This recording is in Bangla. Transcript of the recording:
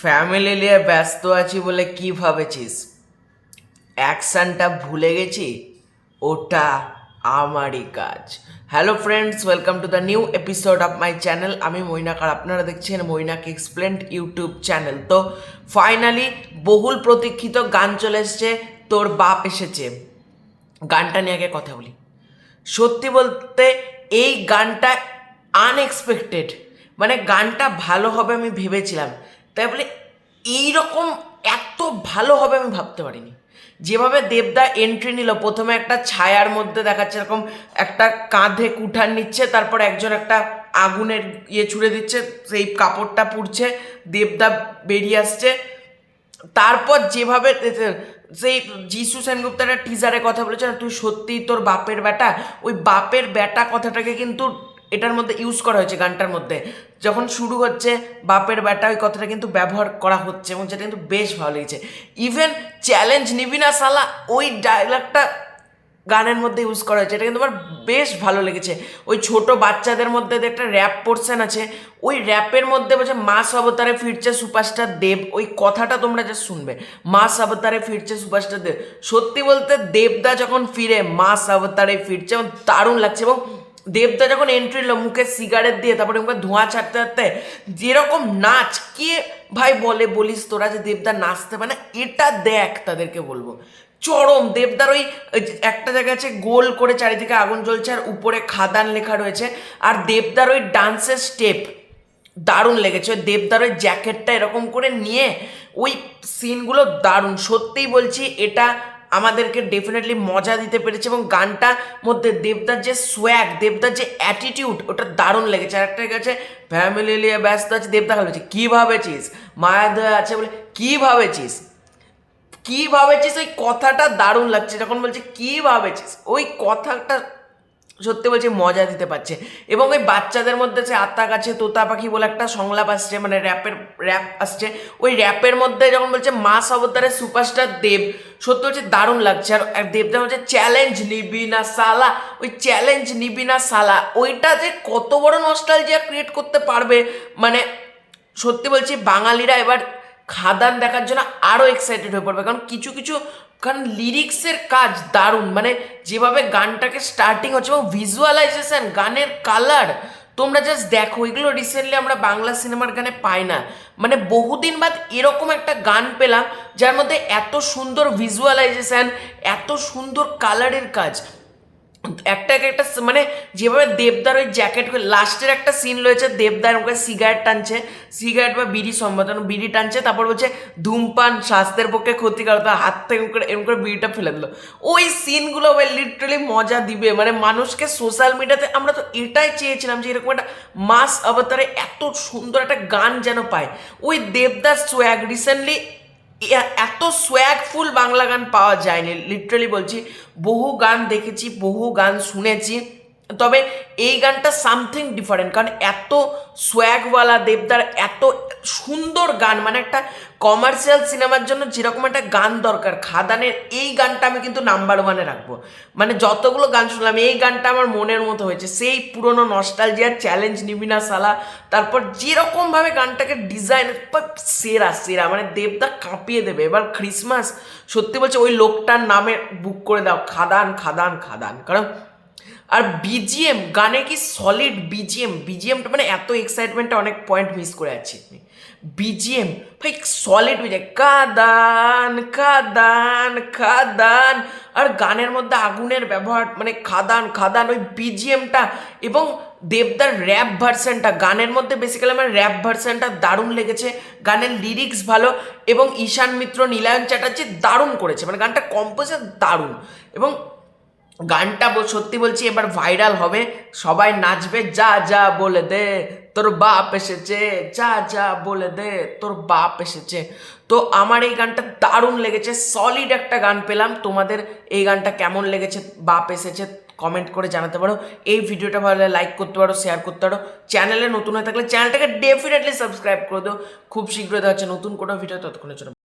ফ্যামিলি নিয়ে ব্যস্ত আছি বলে কি ভাবেছিস? অ্যাকশনটা ভুলে গেছি? ওটা আমারই কাজ। Hello friends, welcome to the new episode of my channel. আমি মৈনাক আর আপনারা দেখছেন মৈনাক এক্সপ্লেন্ড ইউটিউব চ্যানেল। তো ফাইনালি বহুল প্রতীক্ষিত গান চলে এসছে, তোর বাপ এসেছে। গানটা নিয়ে আগে কথা বলি। সত্যি বলতে এই গানটা আনএক্সপেক্টেড, মানে গানটা ভালো হবে আমি ভেবেছিলাম, তাই বলে এইরকম এত ভালো হবে আমি ভাবতে পারিনি। যেভাবে দেবদা এন্ট্রি নিল, প্রথমে একটা ছায়ার মধ্যে দেখাচ্ছে, এরকম একটা কাঁধে কুঠার নিচ্ছে, তারপর একজন একটা আগুনের ছুড়ে দিচ্ছে, সেই কাপড়টা পুড়ছে, দেবদা বেরিয়ে আসছে। তারপর যেভাবে সেই যিশু সেনগুপ্তার টিজারে কথা বলেছে না, তুই সত্যিই তোর বাপের বেটা, ওই বাপের বেটা কথাটাকে কিন্তু এটার মধ্যে ইউজ করা হয়েছে গানটার মধ্যে। যখন শুরু হচ্ছে বাপের বেটা, ওই কথাটা কিন্তু ব্যবহার করা হচ্ছে এবং যেটা কিন্তু বেশ ভালো লেগেছে। ইভেন চ্যালেঞ্জ নিবি না সালা, ওই ডায়লগটা গানের মধ্যে ইউজ করা হয়েছে, এটা কিন্তু আমার বেশ ভালো লেগেছে। ওই ছোট বাচ্চাদের মধ্যে যে একটা র্যাপ পোর্শন আছে, ওই র্যাপের মধ্যে বলছে মাস অবতারে ফিরছে সুপারস্টার দেব, ওই কথাটা তোমরা যা শুনবে, মাস অবতারে ফিরছে সুপারস্টার দেব। সত্যি বলতে দেবদা যখন ফিরে মাস অবতারে ফিরছে এবং দারুণ লাগছে। এবং দেবদা যখন এন্ট্রি নিল মুখে সিগারেট দিয়ে, তারপরে মুখে ধোঁয়া ছাড়তে ছাড়তে যেরকম নাচ, কে ভাই বলিস তোরা যে দেবদা নাচতে মানে, এটা দেখ, তাদেরকে বলবো চরম। দেবদার ওই একটা জায়গা আছে গোল করে চারিদিকে আগুন জ্বলছে আর উপরে খাদান লেখা রয়েছে, আর দেবদার ওই ডান্সের স্টেপ দারুণ লেগেছে। ওই দেবদার ওই জ্যাকেটটা এরকম করে নিয়ে ওই সিনগুলো দারুণ। সত্যিই বলছি, এটা আমাদেরকে ডেফিনেটলি মজা দিতে পেরেছে এবং গানটার মধ্যে দেবদার যে সোয়াগ, দেবদার যে অ্যাটিটিউড, ওটা দারুণ লেগেছে। আর একটা গেছে ফ্যামিলি নিয়ে ব্যস্ত আছে, দেবদা ভালো বলছে কী ভাবেছিস, মায়া দয়া আছে বলে কী ভাবেছিস, কি ভাবেছিস, ওই কথাটা দারুণ লাগছে। যখন বলছে কি ভাবেছিস, ওই কথাটা সত্যি বলছি মজা দিতে পারছে। এবং ওই বাচ্চাদের মধ্যে যে আত্মা গাছে তোতা পাখি বলে একটা সংলাপ আসছে, মানে র্যাপ আসছে, ওই র্যাপের মধ্যে যখন বলছে মাস অবতারে সুপারস্টার দেব, সত্যি হচ্ছে দারুণ লাগছে। আর দেবদা হচ্ছে চ্যালেঞ্জ নিবি না সালা, ওই চ্যালেঞ্জ নিবি না সালা, ওইটা যে কত বড় নস্টালজিয়া ক্রিয়েট করতে পারবে, মানে সত্যি বলছি বাঙালিরা এবার খাদান দেখার জন্য আরও এক্সাইটেড হয়ে পড়বে। কারণ কিছু কারণ লিরিক্সের কাজ দারুণ, মানে যেভাবে গানটাকে স্টার্টিং হচ্ছে এবং ভিজুয়ালাইজেশন, গানের কালার, তোমরা জাস্ট দেখো, এগুলো রিসেন্টলি আমরা বাংলা সিনেমার গানে পাই না। মানে বহুদিন বাদ এরকম একটা গান পেলাম যার মধ্যে এত সুন্দর ভিজুয়ালাইজেশন, এত সুন্দর কালারের কাজ। একটা মানে যেভাবে দেবদার ওই জ্যাকেট, লাস্টের একটা সিন রয়েছে, দেবদার ওকে সিগারেট টানছে, সিগারেট বা বিড়ি সম্বোধন, বিড়ি টানছে, তারপর বলছে ধূমপান স্বাস্থ্যের পক্ষে ক্ষতিকারক, হাত থেকে এরকম করে বিড়িটা ফেলে দিল। ওই সিনগুলো লিটারালি মজা দিবে, মানে মানুষকে সোশ্যাল মিডিয়াতে, আমরা তো এটাই চেয়েছিলাম যে এরকম একটা মাস অবতারে এত সুন্দর একটা গান যেন পায়। ওই দেবদার সোয়াগ রিসেন্টলি এত সোয়াগফুল বাংলা গান পাওয়া যায়নি, লিটারালি বলছি। বহু গান দেখেছি, বহু গান শুনেছি, তবে এই গানটা সামথিং ডিফারেন্ট। কারণ এত সোয়াগওয়ালা দেবদার এত সুন্দর গান, মানে একটা কমার্শিয়াল সিনেমার জন্য যেরকম একটা গান দরকার, খাদানের এই গানটা আমি কিন্তু নাম্বার ওয়ানে রাখবো। মানে যতগুলো গান শুনলাম, এই গানটা আমার মনের মতো হয়েছে, সেই পুরনো নস্টালজিয়ার চ্যালেঞ্জ নিবি না সালা। তারপর যেরকমভাবে গানটাকে ডিজাইন, সেরা সেরা, মানে দেবদা কাঁপিয়ে দেবে। এবার ক্রিসমাস সত্যি বলছে ওই লোকটার নামে বুক করে দাও, খাদান খাদান খাদান। কারণ আর বিজিএম, গানে কি সলিড বিজিএমটা, মানে এত এক্সাইটমেন্টটা অনেক পয়েন্ট মিস করে যাচ্ছি। বিজিএম ভাই সলিড বিজিএম, কাদান খাদান খাদান, আর গানের মধ্যে আগুনের ব্যবহার, মানে খাদান খাদান, ওই বিজিএমটা। এবং দেবদার র্যাপ ভার্সনটা, গানের মধ্যে বেসিক্যালি আমার র্যাপ ভার্সনটা দারুণ লেগেছে। গানের লিরিক্স ভালো এবং ঈশান মিত্র, নীলায়ন চ্যাটার্জি দারুণ করেছে, মানে গানটা কম্পোজার দারুণ। এবং গানটা সত্যি বলছি এবার ভাইরাল হবে, সবাই নাচবে, যা যা বলে দে তোর বাপ এসেছে, যা যা বলে দে তোর বাপ এসেছে। তো আমার এই গানটা দারুণ লেগেছে, সলিড একটা গান পেলাম। তোমাদের এই গানটা কেমন লেগেছে, বাপ এসেছে, কমেন্ট করে জানাতে পারো। এই ভিডিওটা ভালো লাগলে লাইক করতে পারো, শেয়ার করতে পারো। চ্যানেলে নতুন হয়ে থাকলে চ্যানেলটাকে ডেফিনেটলি সাবস্ক্রাইব করে দিও। খুব শীঘ্রই দেখা হচ্ছে নতুন কোনো ভিডিও, ততক্ষণের জন্য।